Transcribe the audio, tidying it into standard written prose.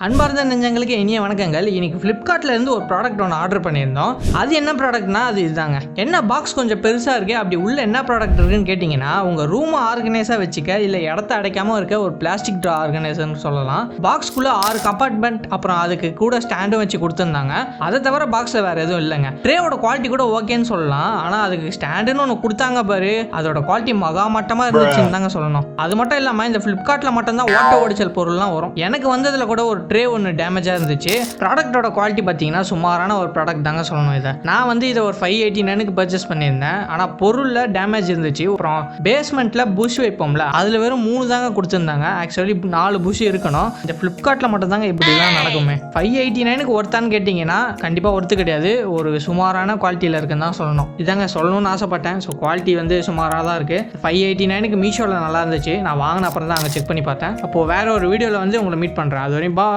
அன்பார்ந்த நெஞ்சங்களுக்கு இனிய வணக்கங்கள். இன்னைக்கு ஃப்ளிப்கார்ட்ல இருந்து ஒரு ப்ராடக்ட் ஒன்று ஆர்டர் பண்ணியிருந்தோம். அது என்ன ப்ராடக்ட்னா அது இதுதாங்க. என்ன பாக்ஸ் கொஞ்சம் பெருசாக இருக்கு. அப்படி உள்ள என்ன ப்ராடக்ட் இருக்குன்னு கேட்டிங்கன்னா உங்கள் ரூமை ஆர்கனைஸாக வச்சுக்க இல்லை இடத்த அடைக்காமல் இருக்க ஒரு பிளாஸ்டிக் ட்ரா ஆர்கனைசர்னு சொல்லலாம். பாக்ஸ்குள்ளே 6 கம்பார்ட்மெண்ட் அப்புறம் அதுக்கு கூட ஸ்டாண்டும் வச்சு கொடுத்துருந்தாங்க. அதை தவிர பாக்ஸில் வேறு எதுவும் இல்லைங்க. ட்ரேவோட குவாலிட்டி கூட ஓகேன்னு சொல்லலாம். ஆனால் அதுக்கு ஸ்டாண்டுன்னு ஒன்று கொடுத்தாங்க பாரு, அதோட குவாலிட்டி மகாமட்டமாக இருந்துச்சுன்னு தாங்க சொல்லணும். அது மட்டும் இல்லாமல் இந்த ஃப்ளிப்கார்ட்டில் மட்டும்தான் ஓட்ட ஓடிச்சல் பொருள்லாம் வரும். எனக்கு வந்ததில் கூட ஒரு ட்ரே ஒன்று டேமேஜாக இருந்துச்சு. ப்ராடக்ட்டோட குவாலிட்டி பார்த்தீங்கன்னா சுமாரான ஒரு ப்ராடக்ட் தாங்க சொல்லணும். நான் இதை ஒரு 589க்கு பர்ச்சேஸ் பண்ணியிருந்தேன். ஆனால் பொருளில் டேமேஜ் இருந்துச்சு. அப்புறம் பேஸ்மெண்ட்டில் புஷ் வைப்போம்ல, அதில் வெறும் 3 தாங்க கொடுத்துருந்தாங்க. ஆக்சுவலி 4 புஷ் இருக்கணும். இந்த ஃப்ளிப்கார்ட்டில் மட்டும் தாங்க இப்படிலாம் நடக்குமே. 589க்கு ஒர்த்தான்னு கேட்டிங்கன்னா கண்டிப்பாக ஒர்த்து கிடையாது. ஒரு சுமாரான குவாலிட்டியில் இருக்குன்னு தான் சொல்லணும். இதாங்க சொல்லணும்னு ஆசைப்பட்டேன். ஸோ குவாலிட்டி சுமாராக தான் இருக்குது. 589க்கு மீஷோவில் நல்லா இருந்துச்சு. நான் வாங்கின அப்புறம் தான் அங்கே செக் பண்ணி பார்த்தேன். அப்போது வேற ஒரு வீடியோவில் உங்களை மீட் பண்ணுறேன். அது வரையும் பாய்.